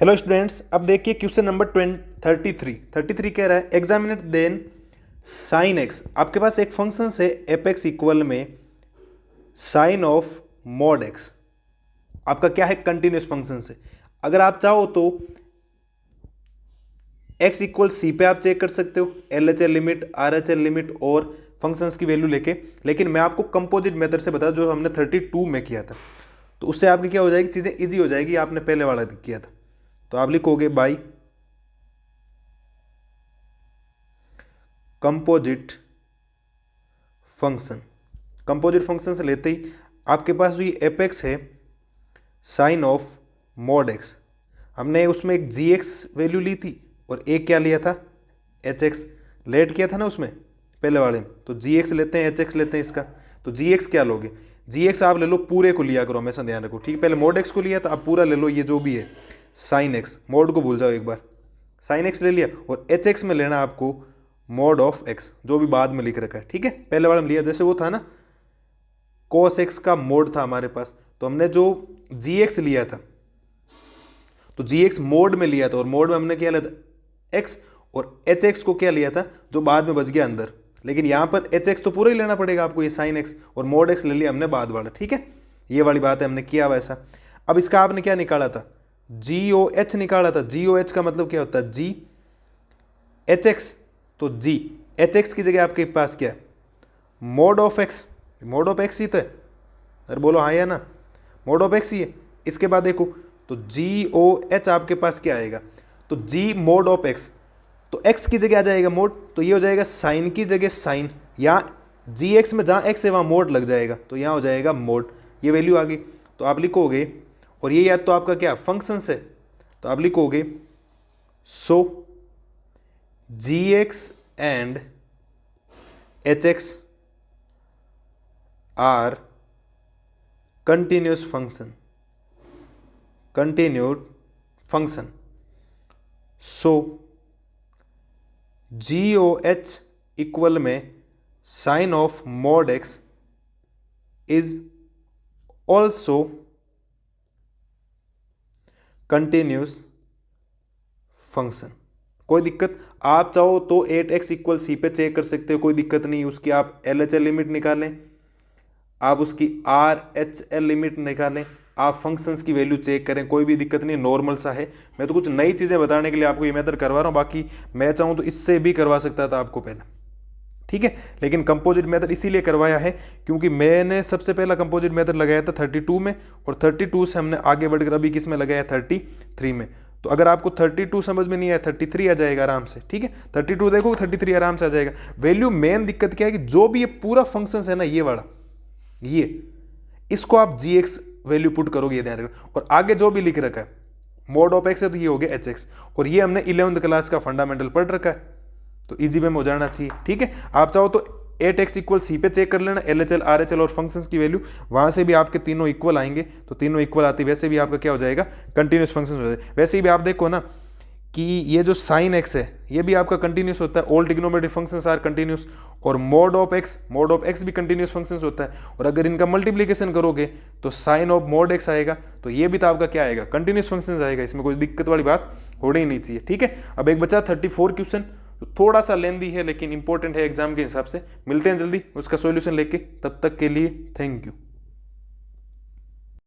Hello students, अब देखिए question number 33 कह रहा है एग्जामिनेट देन साइन एक्स। आपके पास एक फंक्शन से एफ एक्स इक्वल में साइन ऑफ मॉड एक्स। आपका क्या है, कंटिन्यूस फंक्शन से। अगर आप चाहो तो एक्स इक्वल सी पे आप चेक कर सकते हो, L H L limit, R H L limit और फंक्शंस की वैल्यू लेके। लेकिन मैं आपको कंपोजिट मेथड से बता जो हमने 32 में किया था, तो उससे आपकी क्या हो जाएगी, चीज़ें ईजी हो जाएगी। आपने पहले वाला किया था तो आप लिखोगे by composite function. Composite function से लेते ही आपके पास जो ये एफ एक्स है साइन ऑफ मॉड एक्स, हमने उसमें एक जी एक्स वैल्यू ली थी और एक क्या लिया था, एच एक्स। लेट किया था ना उसमें पहले वाले में, तो जी एक्स लेते हैं, एच एक्स लेते हैं इसका। तो जी एक्स क्या लोगे, जी एक्स आप ले लो, पूरे को लिया करो, हमेशा ध्यान रखो, ठीक है। पहले मॉड एक्स को लिया था, अब पूरा ले लो, ये जो भी है साइन एक्स। मॉड को भूल जाओ एक बार, साइन एक्स ले लिया। और एच एक्स में लेना आपको मॉड ऑफ एक्स, जो भी बाद में लिख रखा है, ठीक है। पहले वाला में लिया, जैसे वो था ना कोस एक्स का मोड था हमारे पास, तो हमने जो जी एक्स लिया था तो जी एक्स मोड में लिया था, और मोड में हमने क्या लिया था एक्स, और एच एक्स को क्या लिया था जो बाद में बच गया अंदर। लेकिन यहां पर एच एक्स तो पूरा ही लेना पड़ेगा आपको, ये साइन एक्स, और मोड एक्स ले लिया हमने बाद वाला, ठीक है। ये वाली बात है, हमने किया वैसा। अब इसका आपने क्या निकाला था, जी ओ एच निकाला था। जी ओ एच का मतलब क्या होता है, जी एच एक्स, तो जी एच एक्स की जगह आपके पास क्या है, mod of x. Mod of x ही तो है, अरे बोलो हाँ या ना, मोड ऑफ एक्स ही है। इसके बाद देखो तो जी ओ एच आपके पास क्या आएगा, तो जी मोड ऑफ एक्स, तो एक्स की जगह आ जाएगा मोड, तो ये हो जाएगा साइन की जगह साइन। यहाँ जी एक्स में जहाँ एक्स है वहाँ मोड लग जाएगा, तो यहाँ हो जाएगा मोड। ये वैल्यू आ गई, तो आप लिखोगे, और ये याद तो आपका क्या फंक्शन है, तो आप लिखोगे so g x and h x are continuous function, continued function. So GOH equal में sine of mod x is also continuous function. कोई दिक्कत, आप चाहो तो 8x इक्वल सी पे चेक कर सकते हो, कोई दिक्कत नहीं। उसकी आप एल एच एल लिमिट निकालें, आप उसकी आर एच एल लिमिट निकालें, आप फंक्शंस की वैल्यू चेक करें, कोई भी दिक्कत नहीं, नॉर्मल सा है। मैं तो कुछ नई चीज़ें बताने के लिए आपको ये मेथड करवा रहा हूँ, बाकी मैं चाहूँ तो इससे भी करवा सकता था आपको पहले, ठीक है। लेकिन कंपोजिट मेथड इसीलिए करवाया है क्योंकि मैंने सबसे पहला कंपोजिट मेथड लगाया था 32 में, और 32 से हमने आगे बढ़कर अभी किस में लगाया, 33 में। तो अगर आपको 32 समझ में नहीं आया, 33 आ जाएगा आराम से, ठीक है। 32 देखो, 33 आराम से आ जाएगा। वैल्यू मेन दिक्कत क्या है कि जो भी ये पूरा फंक्शन है ना, ये वाला, ये इसको आप जी एक्स वैल्यू पुट करोगे, ये ध्यान रखना। और आगे जो भी लिख रखा है मोड ऑफ एक्स है, तो ये हो गया एच एक्स, और ये हमने 11th क्लास का फंडामेंटल पढ़ रखा है, तो इजी वे में हो जाना चाहिए, ठीक है। आप चाहो तो 8x इक्वल सी पे चेक कर लेना, L H L, R H L और फंक्शंस की वैल्यू, वहां से भी आपके तीनों इक्वल आएंगे, तो तीनों इक्वल आती वैसे भी आपका क्या हो जाएगा, कंटिन्यूस फंक्शन हो जाएगा। वैसे भी आप देखो ना कि ये जो साइन एक्स है ये भी आपका कंटिन्यूस होता है, all trigonometric functions are continuous, और मोड ऑफ एक्स भी कंटिन्यूस फंक्शंस होता है। और अगर इनका मल्टीप्लिकेशन करोगे तो साइन ऑफ मोड एक्स आएगा, तो ये भी तो आपका क्या आएगा, कंटिन्यूस फंक्शंस आएगा। इसमें कोई दिक्कत वाली बात होनी ही नहीं चाहिए, ठीक है। अब एक बचा 34 क्वेश्चन, थोड़ा सा लेंदी है लेकिन इंपॉर्टेंट है एग्जाम के हिसाब से। मिलते हैं जल्दी उसका सॉल्यूशन लेके, तब तक के लिए थैंक यू।